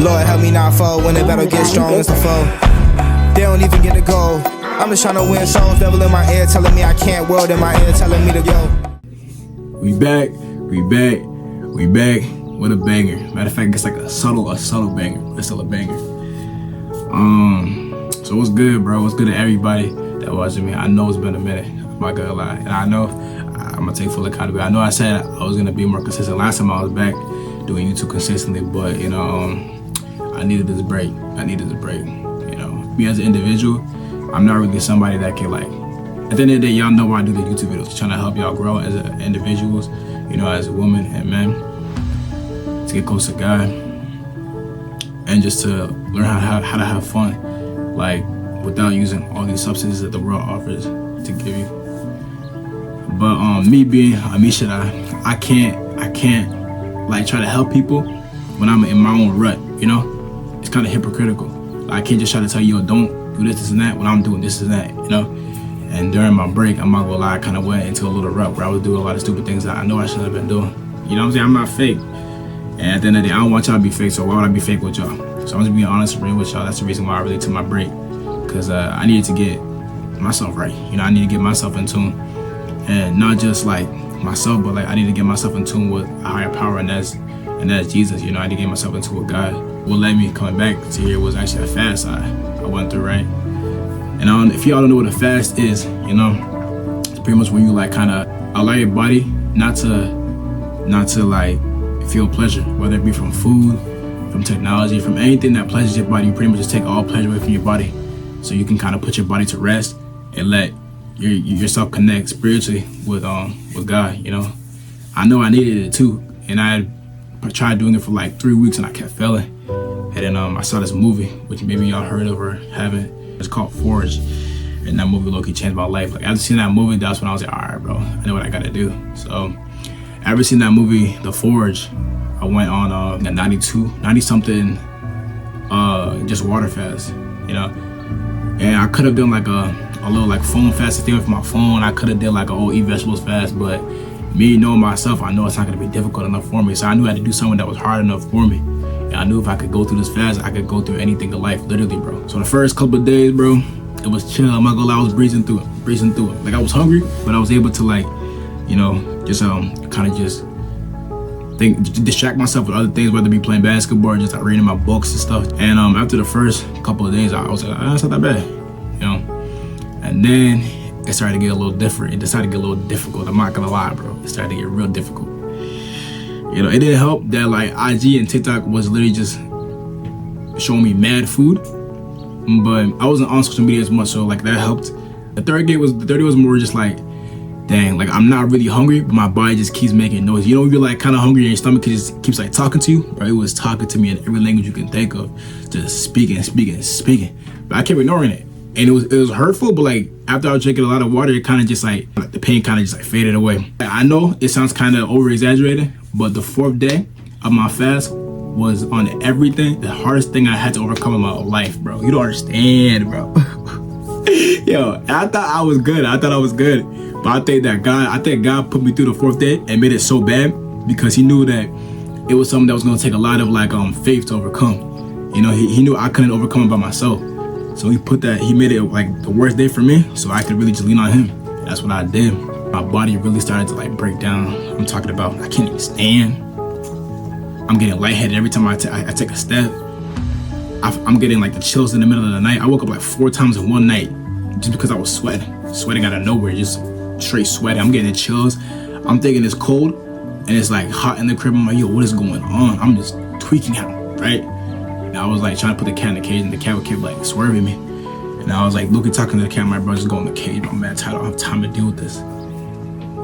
Lord help me not fall when the battle gets strong as the foe. They don't even get the goal. I'm just trying to win souls. Devil in my ear telling me I can't. World in my ear telling me to go. We back with a banger. Matter of fact, it's like a subtle banger, but it's still a banger. So what's good, bro? What's good to everybody that watching me? I know it's been a minute. I'm not gonna lie, and I know I'm gonna take full accountability. I know I said I was gonna be more consistent last time I was back doing YouTube consistently, but you know, I needed this break. You know, me as an individual, I'm not really somebody that can like. At the end of the day, y'all know why I do the YouTube videos, trying to help y'all grow as individuals, you know, as women and men, to get close to God, and just to learn how to have fun, like without using all these substances that the world offers to give you. But me being Amishadai, I can't like try to help people when I'm in my own rut, you know? It's kind of hypocritical. Like, I can't just try to tell you, yo, don't do this and that when I'm doing this and that, you know? And during my break, I'm not gonna lie, I kind of went into a little rut where I was doing a lot of stupid things that I know I shouldn't have been doing. You know what I'm saying? I'm not fake. And at the end of the day, I don't want y'all to be fake, so why would I be fake with y'all? So I'm just being honest and real with y'all. That's the reason why I really took my break. Because I needed to get myself right. You know, I need to get myself in tune. And not just like myself, but like I need to get myself in tune with a higher power, and that's Jesus. You know, I need to get myself into with God. What led me coming back to here was actually a fast I went through, right? And if y'all don't know what a fast is, you know, it's pretty much when you like kind of allow your body not to like feel pleasure, whether it be from food, from technology, from anything that pleasures your body. You pretty much just take all pleasure away from your body, so you can kind of put your body to rest and let yourself connect spiritually with God. You know, I know I needed it too, and I tried doing it for like 3 weeks and I kept failing. And then I saw this movie, which maybe y'all heard of or haven't. It's called Forge, and that movie low-key changed my life. Like, after seeing that movie, that's when I was like, all right, bro, I know what I gotta do. So after seeing that movie, The Forge, I went on a 90 something just water fast, you know. And I could have done like a little like phone fast thing with my phone. I could have did like a whole eat vegetables fast, but me knowing myself, I know it's not gonna be difficult enough for me. So I knew I had to do something that was hard enough for me. And I knew if I could go through this fast, I could go through anything in life, literally, bro. So the first couple of days, bro, it was chill. I'm not gonna lie, I was breezing through it. Like, I was hungry, but I was able to like, you know, just kind of just distract myself with other things, whether it be playing basketball or just like reading my books and stuff. And after the first couple of days, I was like, it's not that bad, you know. And then it started to get a little different. It decided to get a little difficult. I'm not gonna lie, bro. It started to get real difficult. You know, it didn't help that like IG and TikTok was literally just showing me mad food, but I wasn't on social media as much, so like that helped. The third day was more just like, dang, like I'm not really hungry, but my body just keeps making noise. You know, you're like kind of hungry and your stomach just keeps like talking to you, right? It was talking to me in every language you can think of, just speaking. But I kept ignoring it, and it was hurtful. But like after I was drinking a lot of water, it kind of just like the pain kind of just like faded away. I know it sounds kind of over exaggerated, but the 4th day of my fast was on everything the hardest thing I had to overcome in my life, bro. You don't understand, bro. Yo, I thought I was good. But I think God put me through the 4th day and made it so bad because he knew that it was something that was gonna take a lot of like faith to overcome. You know, he knew I couldn't overcome it by myself. So he made it like the worst day for me, so I could really just lean on him. And that's what I did. My body really started to like break down. I'm talking about I can't even stand. I'm getting lightheaded every time I take a step. I'm getting like the chills in the middle of the night. I woke up like 4 times in one night just because I was sweating out of nowhere, just straight sweating. I'm getting the chills. I'm thinking it's cold and it's like hot in the crib. I'm like, yo, what is going on? I'm just tweaking out, right? And I was like trying to put the cat in the cage, and the cat kept like swerving me. And I was like talking to the cat, my bro, just go in the cage. I'm mad tired. I don't have time to deal with this.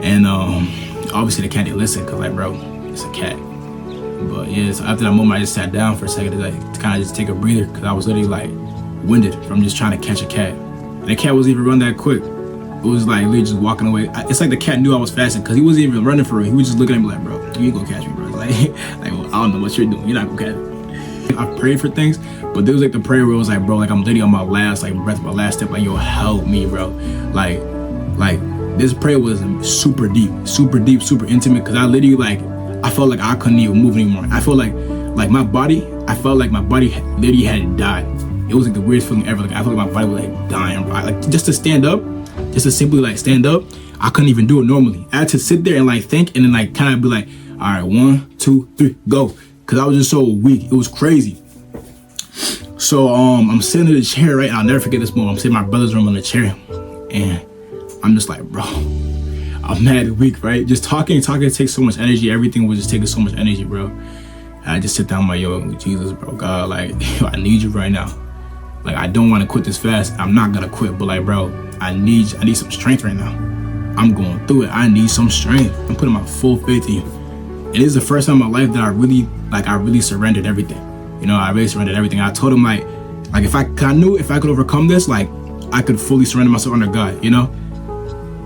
And obviously the cat didn't listen because like, bro, it's a cat. But yeah, so after that moment, I just sat down for a second to kind of just take a breather because I was literally like winded from just trying to catch a cat. And the cat wasn't even run that quick. It was like literally just walking away. It's like the cat knew I was fasting because he wasn't even running for it. He was just looking at me like, bro, you ain't gonna catch me, bro. Like well, I don't know what you're doing. You're not gonna catch me. I prayed for things, but there was like the prayer where it was like, bro, like I'm literally on my last like breath, my last step. Like, yo, help me, bro. Like this prayer was super deep, super intimate because I literally like I felt like I couldn't even move anymore. I felt like my body, I I felt like my body literally had died. It was like the weirdest feeling ever. Like I felt like my body was like dying, bro. Like just to stand up, just to simply like stand up, I couldn't even do it normally. I had to sit there and like think and then like kind of be like, all right, 1, 2, 3, go. Cause I was just so weak. It was crazy. So I'm sitting in the chair, right? I'll never forget this moment. I'm sitting in my brother's room on the chair, and I'm just like, bro, I'm mad weak, right? Just talking takes so much energy. Everything was just taking so much energy, bro. And I just sit down, like, yo, Jesus, bro, God, like, yo, I need you right now. Like, I don't want to quit this fast. I'm not gonna quit, but like, bro, I need some strength right now. I'm going through it. I need some strength. I'm putting my full faith in you. And this is the first time in my life that I really surrendered everything. You know, I really surrendered everything. I told him like if I knew if I could overcome this, like I could fully surrender myself under God, you know?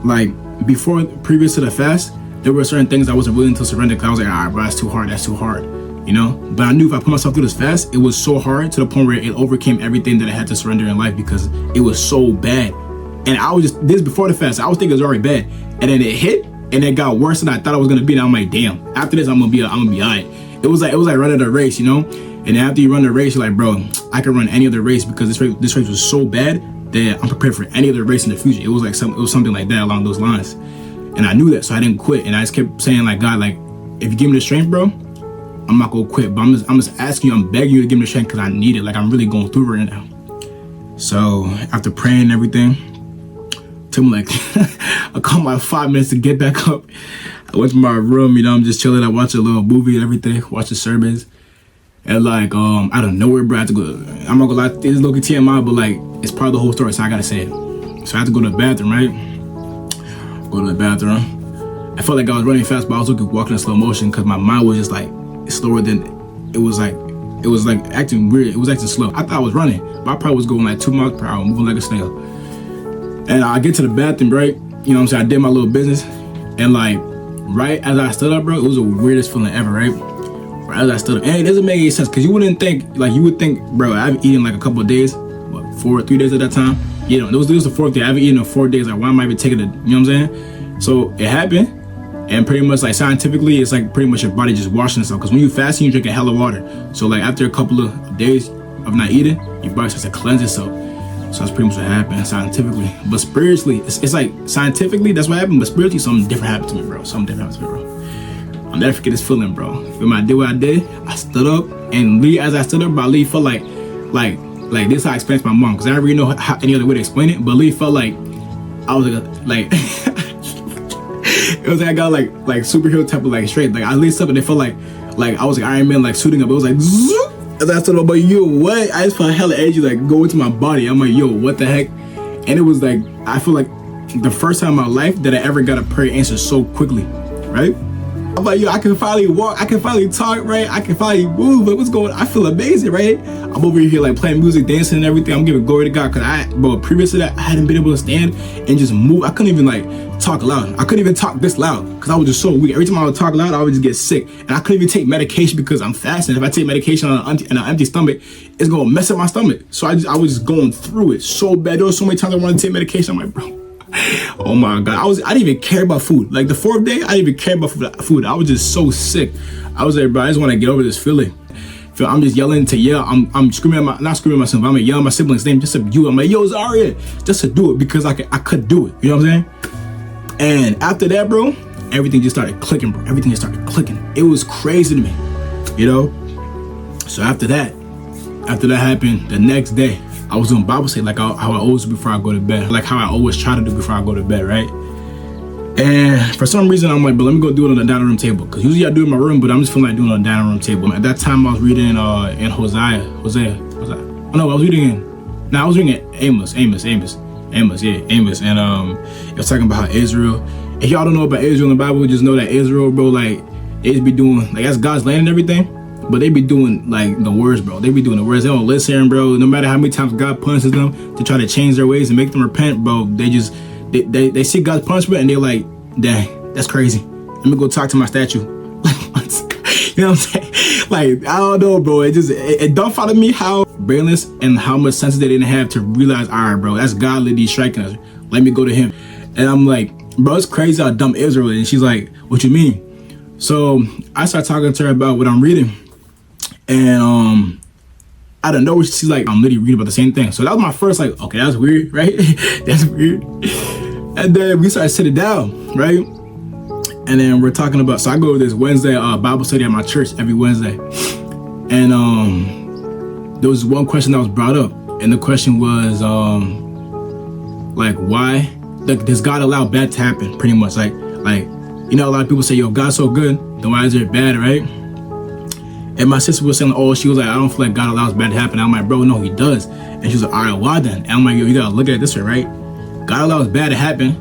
Like previous to the fast, there were certain things I wasn't willing to surrender because I was like, all right, bro, that's too hard, you know? But I knew if I put myself through this fast, it was so hard to the point where it overcame everything that I had to surrender in life because it was so bad. And I was just, this before the fast, I was thinking it was already bad. And then it hit and it got worse than I thought it was gonna be. And I'm like, damn, after this, I'm gonna be all right. It was like running a race, you know? And then after you run the race, you're like, bro, I can run any other race because this race was so bad that I'm prepared for any other race in the future. It was like something like that along those lines. And I knew that, so I didn't quit. And I just kept saying like, God, like, if you give me the strength, bro, I'm not gonna quit. But I'm just asking you, I'm begging you to give me the strength because I need it. Like, I'm really going through it right now. So after praying and everything, it took me like I called my 5 minutes to get back up. I went to my room, you know, I'm just chilling. I watched a little movie and everything, watched the sermons. And like, out of nowhere, bro, I had to go. I'm not gonna lie, it's low-key TMI, but like, it's part of the whole story, so I gotta say it. So I had to go to the bathroom, right? Go to the bathroom. I felt like I was running fast, but I was walking in slow motion because my mind was just like slower than it was like acting weird. It was acting slow. I thought I was running, but I probably was going like 2 miles per hour, moving like a snail. And I get to the bathroom, right? You know what I'm saying? I did my little business, and like, right as I stood up, bro, it was the weirdest feeling ever, right? As I stood up, and it doesn't make any sense because you wouldn't think, like, you would think, bro, I've eaten like a couple of days, 3 days at that time. You know, this was the 4th day. I haven't eaten in 4 days. Like, why am I even taking it? You know what I'm saying? So it happened, and pretty much like scientifically, it's like pretty much your body just washing itself. Because when you fasting, you drink a hell of water. So like after a couple of days of not eating, your body starts to cleanse itself. So that's pretty much what happened scientifically. But spiritually, it's like scientifically that's what happened. But spiritually, something different happened to me, bro. Something different happened to me, bro. I'll never forget this feeling, bro. When I did what I did, I stood up, and as I stood up, bro, Lee felt like this is how I explained to my mom, because I don't really know how any other way to explain it. But Lee felt like I was like it was like I got like superhero type of like straight. Like I leaned up and it felt like I was like Iron Man, like suiting up. It was like zoop. As I stood up, but yo, what? I just felt hella energy like go into my body. I'm like, yo, what the heck? And it was like I feel like the first time in my life that I ever got a prayer answered so quickly, right? I'm like, yo, I can finally walk, I can finally talk, right? I can finally move. Like, what's going on? I feel amazing, right? I'm over here like playing music, dancing and everything. I'm giving glory to God because previous to that, I hadn't been able to stand and just move. I couldn't even like talk loud. I couldn't even talk this loud because I was just so weak. Every time I would talk loud, I would just get sick. And I couldn't even take medication because I'm fasting. If I take medication on an empty stomach, it's going to mess up my stomach. So I was just going through it so bad. There were so many times I wanted to take medication. I'm like, bro, oh my God. I didn't even care about food. Like the 4th day, I didn't even care about food. I was just so sick. I was like, bro, I just want to get over this feeling. I'm just yelling to yell. I'm screaming not screaming at myself. I'm like yelling my siblings' name just to do it. I'm like, yo, Zaria, just to do it because I could do it. You know what I'm saying? And after that, bro, everything just started clicking, bro. Everything just started clicking. It was crazy to me, you know? So after that happened, the next day, I was doing Bible study like how I always do before I go to bed. Like how I always try to do before I go to bed, right? And for some reason, I'm like, but let me go do it on the dining room table. Because usually I do it in my room, but I'm just feeling like doing it on the dining room table. At that time, I was reading in Hosea. Oh, no, I was reading Amos. And it was talking about how Israel, if y'all don't know about Israel in the Bible, just know that Israel, bro, like, they just be doing, like, that's God's land and everything. But they be doing like the worst, bro. They be doing the worst. They don't listen, bro. No matter how many times God punishes them to try to change their ways and make them repent, bro, they see God's punishment and they're like, dang, that's crazy. Let me go talk to my statue. You know what I'm saying? Like, I don't know, bro. It don't follow me how brainless and how much sense they didn't have to realize, all right, bro, that's God literally striking us. Let me go to him. And I'm like, bro, it's crazy how dumb Israel is. And she's like, what you mean? So I start talking to her about what I'm reading. And out of nowhere, she's like, I'm literally reading about the same thing. So that was my first, like, okay, that's weird, right? That's weird. And then we started sitting down, right? And then we're talking about, so I go to this Wednesday Bible study at my church every Wednesday. And there was one question that was brought up. And the question was, like, why, like, does God allow bad to happen? Pretty much, like, you know, a lot of people say, yo, God's so good, then why is it bad, right? And my sister was saying, oh, she was like, I don't feel like God allows bad to happen. I'm like, bro, no, he does. And she was like, all right, why then? And I'm like, yo, you gotta look at it this way, right? God allows bad to happen.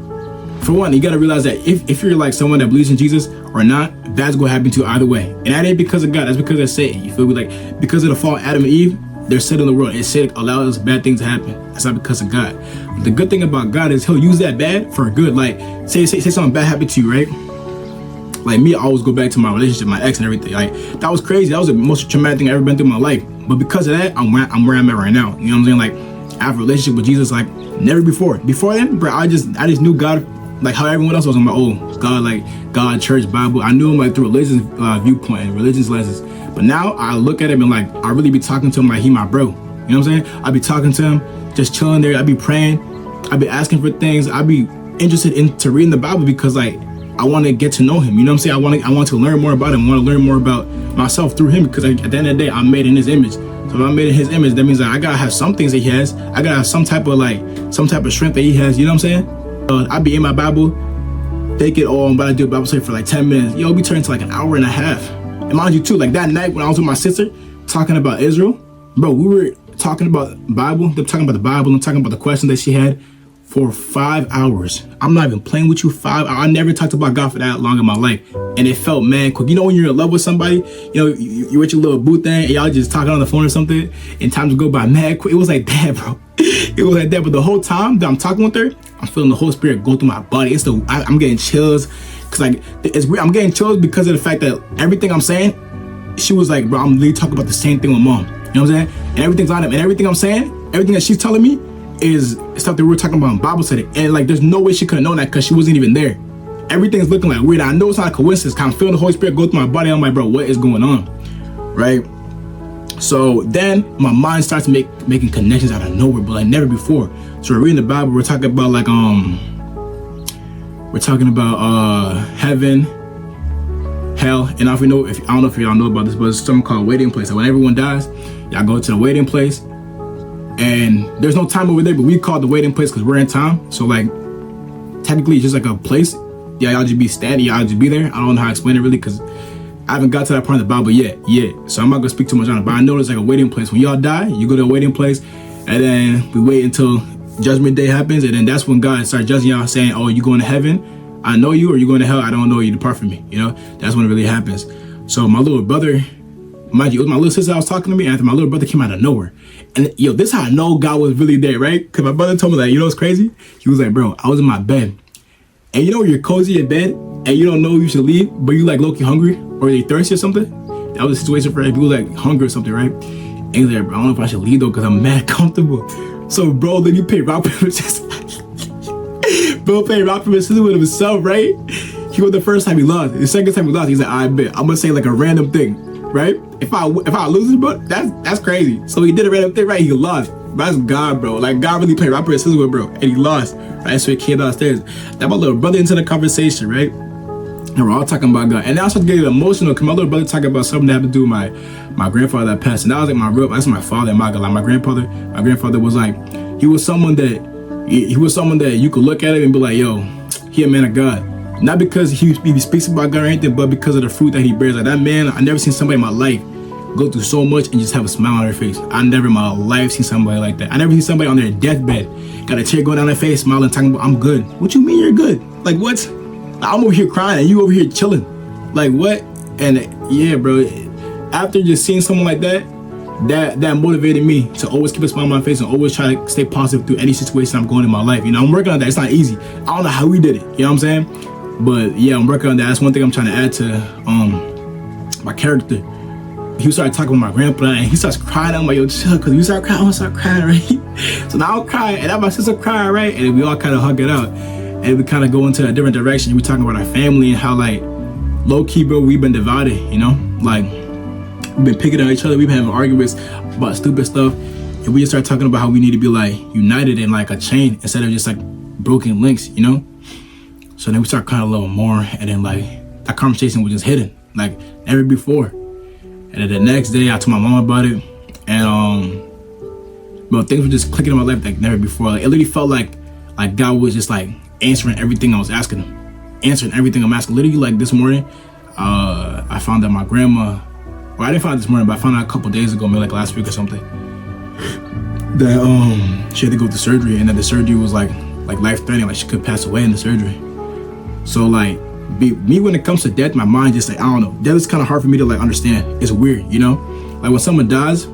For one, you gotta realize that if you're like someone that believes in Jesus or not, bad's gonna happen to you either way. And that ain't because of God, that's because of Satan. You feel me? Like, because of the fall of Adam and Eve, they're set in the world. And Satan allows bad things to happen. That's not because of God. The good thing about God is he'll use that bad for good. Like, say something bad happened to you, right? Like me, I always go back to my relationship, my ex and everything. Like, that was crazy. That was the most traumatic thing I've ever been through in my life. But because of that, I'm where I'm at right now. You know what I'm saying? Like, I have a relationship with Jesus like never before. Before then, bro, I just knew God like how everyone else was on my own. God, like God, church, Bible. I knew him like through a religious viewpoint and religious lenses. But now I look at him and like I really be talking to him like he my bro. You know what I'm saying? I be talking to him, just chilling there. I be praying. I be asking for things. I be interested into reading the Bible because like I want to get to know him. You know what I'm saying? I want to learn more about him. I want to learn more about myself through him because at the end of the day, I'm made in his image. So if I'm made in his image, that means that I gotta have some things that he has. I gotta have some type of strength that he has. You know what I'm saying? I be in my Bible, take it all. I'm about to do a Bible study for like 10 minutes. Yo, we turned to like an hour and a half. And mind you too, like that night when I was with my sister talking about Israel, bro, we were talking about Bible. They're talking about the Bible and talking about the questions that she had for 5 hours. I'm not even playing with you. 5 hours. I never talked about God for that long in my life. And it felt mad quick. You know when you're in love with somebody, you know, you with your little boo thing and y'all just talking on the phone or something and time to go by mad quick. It was like that, bro. It was like that. But the whole time that I'm talking with her, I'm feeling the Holy Spirit go through my body. I'm getting chills. Cause like, it's weird. I'm getting chills because of the fact that everything I'm saying, she was like, bro, I'm literally talking about the same thing with mom. You know what I'm saying? And everything's on it. And everything I'm saying, everything that she's telling me is stuff that we were talking about in Bible study. And like, there's no way she could have known that because she wasn't even there. Everything's looking like weird. I know it's not a coincidence. I'm feeling the Holy Spirit go through my body. I'm like, bro, what is going on? Right? So then my mind starts making connections out of nowhere, but like never before. So we're reading the Bible. We're talking about like, heaven, hell. And I don't know if y'all know about this, but it's something called waiting place. So when everyone dies, y'all go to the waiting place. And there's no time over there, but we call it the waiting place because we're in time. So like, technically it's just like a place. Yeah, y'all just be standing, y'all just be there. I don't know how to explain it really because I haven't got to that part of the Bible yet. So I'm not gonna speak too much on it, but I know there's like a waiting place. When y'all die, you go to a waiting place and then we wait until judgment day happens. And then that's when God starts judging y'all saying, oh, you going to heaven? I know you, or you going to hell? I don't know you, depart from me. You know, that's when it really happens. So my little brother, mind you, it was my little sister that was talking to me after my little brother came out of nowhere. And yo, this is how I know God was really there, right? Because my brother told me like, you know what's crazy? He was like, bro, I was in my bed. And you know when you're cozy in bed and you don't know you should leave, but you like low-key hungry or you thirsty or something? That was the situation for people like hungry or something, right? And he's like, bro, I don't know if I should leave though because I'm mad comfortable. So bro, then you pay rock, paper, scissors. Bro paid rock, paper, scissors with himself, right? He was the first time he lost. The second time he lost, he's like, I bet I'm gonna say like a random thing, right? If I lose it, bro, that's crazy. So he did a random thing, right? He lost. That's God, bro. Like God really played rock, paper, scissors with bro, and he lost. Right? So he came downstairs. That my little brother into the conversation, right? And we're all talking about God. And now I started getting emotional because my little brother talking about something that had to do with my grandfather that passed. And that was like that's my father and my God. Like my grandfather was like, he was someone that you could look at him and be like, yo, he a man of God. Not because he speaks about God or anything, but because of the fruit that he bears. Like that man, I never seen somebody in my life go through so much and just have a smile on their face. I never in my life seen somebody like that. I never seen somebody on their deathbed, got a tear going down their face, smiling, talking about, I'm good. What you mean you're good? Like what? I'm over here crying and you over here chilling. Like what? And yeah, bro, after just seeing someone like that motivated me to always keep a smile on my face and always try to stay positive through any situation I'm going in my life. You know, I'm working on that. It's not easy. I don't know how we did it. You know what I'm saying? But yeah, I'm working on that. That's one thing I'm trying to add to my character. He started talking with my grandpa and he starts crying. I'm like, yo, chill, because you start crying, I'm gonna start crying, right? So now I'm crying and then my sister crying, right? And we all kind of hug it out. And we kind of go into a different direction. We talking about our family and how like low-key, bro, we've been divided, you know? Like We've been picking on each other. We've been having arguments about stupid stuff. And we just start talking about how we need to be like united in like a chain instead of just like broken links, you know? So then we start crying a little more, and then like that conversation was just hidden, like never before. And then the next day I told my mom about it, and bro, things were just clicking in my life like never before. Like it literally felt like God was just like answering everything I was asking him, answering everything I'm asking. Literally like this morning, I found that my grandma, well I didn't find it this morning, but I found out a couple days ago, maybe like last week or something, that she had to go through surgery, and that the surgery was like life-threatening, like she could pass away in the surgery. So like me when it comes to death, my mind just like, I don't know, death is kind of hard for me to like understand. It's weird, you know? Like when someone dies,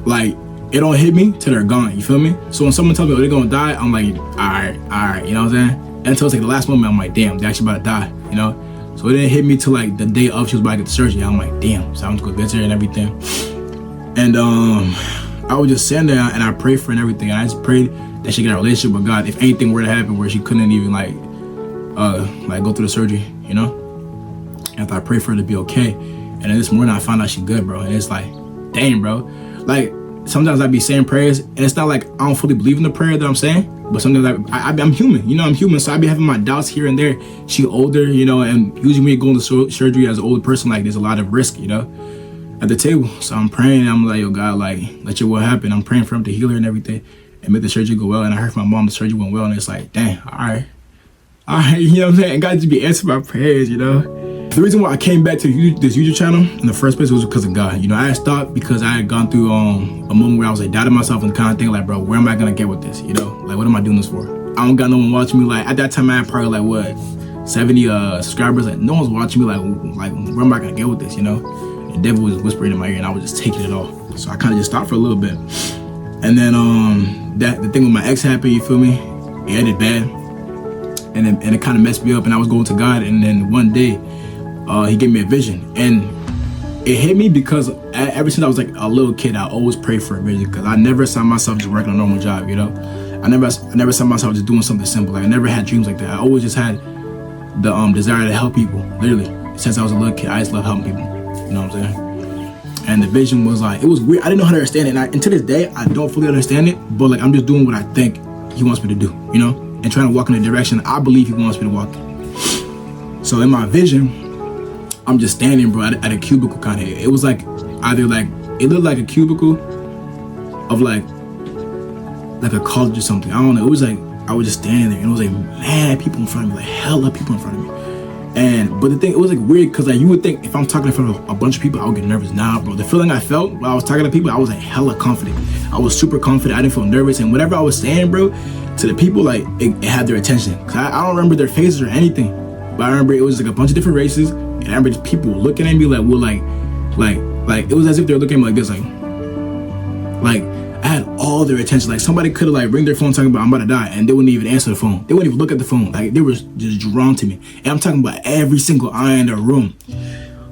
like it don't hit me till they're gone, you feel me? So when someone tells me, oh, they're gonna die, I'm like, all right, you know what I'm saying? And until it's like the last moment, I'm like, damn, they're actually about to die, you know? So it didn't hit me till like the day of she was about to get the surgery. I'm like, damn, so I'm just gonna visit her and everything. And I was just sitting there and I prayed for her and everything. And I just prayed that she get a relationship with God if anything were to happen where she couldn't even like go through the surgery, you know? And I prayed for her to be okay. And then this morning I found out she's good, bro. And it's like, dang, bro. Like sometimes I be saying prayers and it's not like I don't fully believe in the prayer that I'm saying, but sometimes I'm human, you know, I'm human. So I be having my doubts here and there. She older, you know, and usually when you go into surgery as an older person, like there's a lot of risk, you know, at the table. So I'm praying, I'm like, yo, God, like, let your will happen. I'm praying for him to heal her and everything and make the surgery go well. And I heard from my mom the surgery went well, and it's like, dang, all right, you know what I'm saying? And God just be answering my prayers, you know? The reason why I came back to this YouTube channel in the first place was because of God. You know, I had stopped because I had gone through a moment where I was like doubting myself and kind of thinking like, bro, where am I gonna get with this? You know, like what am I doing this for? I don't got no one watching me. Like at that time I had probably like what, 70 subscribers. Like no one's watching me. Like where am I gonna get with this? You know, the devil was whispering in my ear and I was just taking it all. So I kind of just stopped for a little bit. And then the thing with my ex happened. You feel me? It ended bad, and it kind of messed me up. And I was going to God, and then one day. He gave me a vision, and it hit me because ever since I was like a little kid, I always prayed for a vision because I never saw myself just working a normal job, you know. I never saw myself just doing something simple. Like I never had dreams like that. I always just had the desire to help people. Literally, since I was a little kid, I just love helping people. You know what I'm saying? And the vision was like, it was weird. I didn't know how to understand it, and to this day, I don't fully understand it. But like I'm just doing what I think He wants me to do, you know, and trying to walk in the direction I believe He wants me to walk in. So in my vision, I'm just standing, bro, at a cubicle kind of. It was like either like, it looked like a cubicle of like a college or something. I don't know. It was like, I was just standing there and it was like mad people in front of me, like hella people in front of me. But the thing, it was like weird because like you would think if I'm talking in front of a bunch of people, I would get nervous. Nah, bro, the feeling I felt while I was talking to people, I was like hella confident. I was super confident. I didn't feel nervous. And whatever I was saying, bro, to the people, like it had their attention. Cause I don't remember their faces or anything. But I remember it was like a bunch of different races. And I remember people looking at me like, well, like it was as if they were looking at me like this, like I had all their attention. Like somebody could have like ring their phone talking about I'm about to die, and they wouldn't even answer the phone. They wouldn't even look at the phone. Like they were just drawn to me. And I'm talking about every single eye in the room.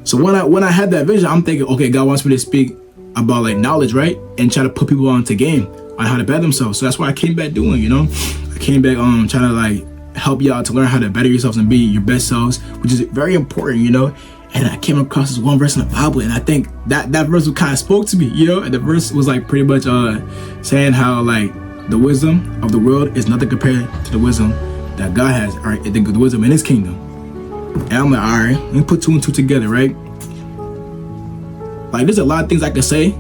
So when I had that vision, I'm thinking, okay, God wants me to speak about like knowledge, right? And try to put people onto game on how to better themselves. So that's what I came back doing, you know? I came back trying to like help y'all to learn how to better yourselves and be your best selves, which is very important, you know. And I came across this one verse in the Bible, and I think that verse kind of spoke to me, you know. And the verse was like pretty much saying how like the wisdom of the world is nothing compared to the wisdom that God has, or the wisdom in His kingdom. And I'm like, all right, let me put two and two together, right? Like there's a lot of things I could say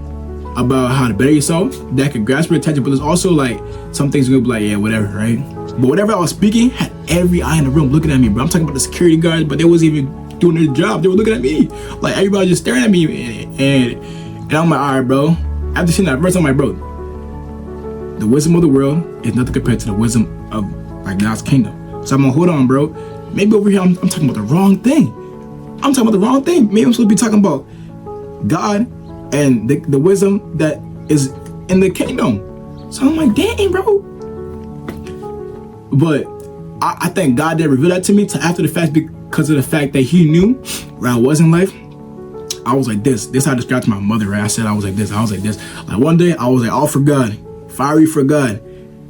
about how to better yourself that could grasp your attention, but there's also like some things you're gonna be like, yeah, whatever, right? But whatever I was speaking had every eye in the room looking at me, bro. I'm talking about the security guards, but they wasn't even doing their job. They were looking at me. Like everybody just staring at me. And I'm like, all right, bro. After seeing that verse, I'm like, bro, the wisdom of the world is nothing compared to the wisdom of like God's kingdom. So I'm like, hold on, bro. Maybe over here I'm talking about the wrong thing. I'm talking about the wrong thing. Maybe I'm supposed to be talking about God and the wisdom that is in the kingdom. So I'm like, dang, bro. But I think God didn't reveal that to me till after the fact because of the fact that He knew where I was in life. I was like this. This I described to my mother, right? I said I was like this. Like one day I was like all for God, fiery for God.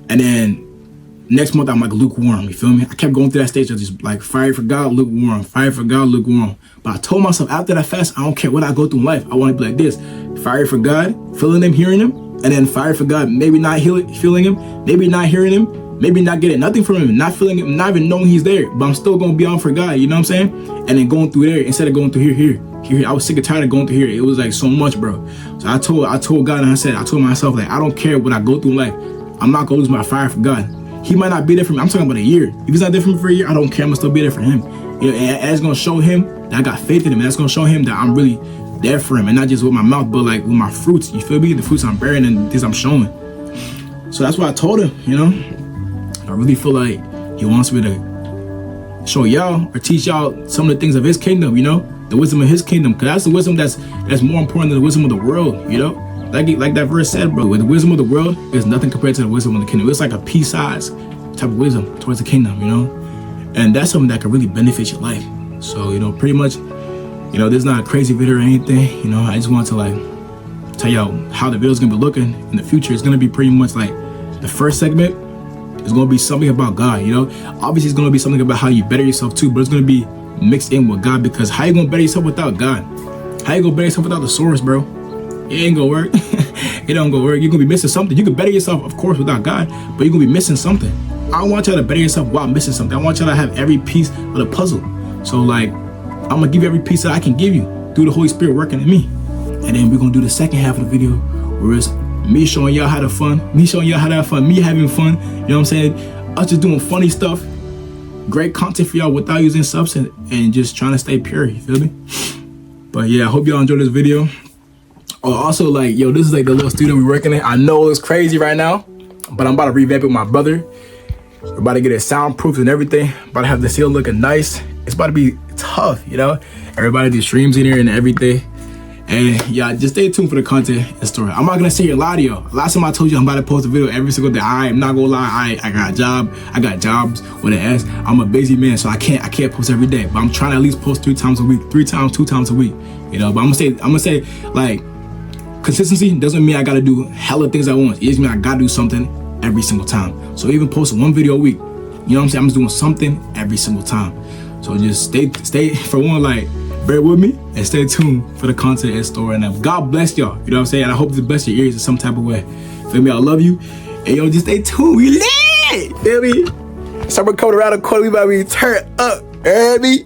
And then Next month I'm like lukewarm, you feel me? I kept going through that stage of just like fire for God, lukewarm, fire for God, lukewarm. But I told myself after that fast, I don't care what I go through in life. I want to be like this: fire for God, feeling him, hearing him, and then fire for God, maybe not feeling him, maybe not hearing him, maybe not getting nothing from him, not feeling him, not even knowing he's there, but I'm still gonna be on for God, you know what I'm saying? And then going through there instead of going through here. I was sick and tired of going through here. It was like so much, bro. So I told God, and I told myself, like, I don't care what I go through in life. I'm not gonna lose my fire for God. He might not be there for me. I'm talking about a year. If he's not there for me for a year, I don't care. I'm gonna still be there for him. You know, and it's gonna show him that I got faith in him. And that's gonna show him that I'm really there for him, and not just with my mouth, but like with my fruits. You feel me? The fruits I'm bearing and things I'm showing. So that's what I told him. You know, I really feel like he wants me to show y'all or teach y'all some of the things of his kingdom. You know, the wisdom of his kingdom, because that's the wisdom that's more important than the wisdom of the world. You know. Like that verse said, bro, with the wisdom of the world, there's nothing compared to the wisdom of the kingdom. It's like a pea-sized type of wisdom towards the kingdom, you know? And that's something that can really benefit your life. So, you know, pretty much, you know, this is not a crazy video or anything. You know, I just want to like tell y'all how the video's gonna be looking in the future. It's gonna be pretty much like the first segment is gonna be something about God, you know? Obviously, it's gonna be something about how you better yourself too, but it's gonna be mixed in with God, because how you gonna better yourself without God? How you gonna better yourself without the source, bro? It ain't gonna work. It don't gonna work. You're gonna be missing something. You can better yourself, of course, without God, but you're gonna be missing something. I don't want y'all to better yourself while missing something. I want y'all to have every piece of the puzzle. So like, I'm gonna give you every piece that I can give you through the Holy Spirit working in me. And then we're gonna do the second half of the video, where it's me showing y'all how to have fun, me showing y'all how to have fun, me having fun. You know what I'm saying? Us just doing funny stuff, great content for y'all without using substance, and just trying to stay pure. You feel me? But yeah, I hope y'all enjoyed this video. Oh, also, like, yo, this is like the little studio we're working in. I know it's crazy right now, but I'm about to revamp it with my brother. We're about to get it soundproof and everything. About to have the seal looking nice. It's about to be tough, you know? Everybody do streams in here and everything. And yeah, just stay tuned for the content and story. I'm not gonna sit here and lie to y'all. Last time I told you I'm about to post a video every single day. I am not gonna lie. I got a job. I got jobs with an S. I'm a busy man, so I can't post every day. But I'm trying to at least post 3 times a week, 2 times a week. You know, but I'm gonna say like, consistency doesn't mean I gotta do hella things at once. It just means I gotta do something every single time. So even posting 1 video a week, you know what I'm saying? I'm just doing something every single time. So just stay for one, like, bear with me and stay tuned for the content and story. And God bless y'all. You know what I'm saying? And I hope to bless your ears in some type of way. Feel me? I love you. And yo, just stay tuned. We lit. Feel me? Summer coming around the corner. We about to be turned up. Feel me?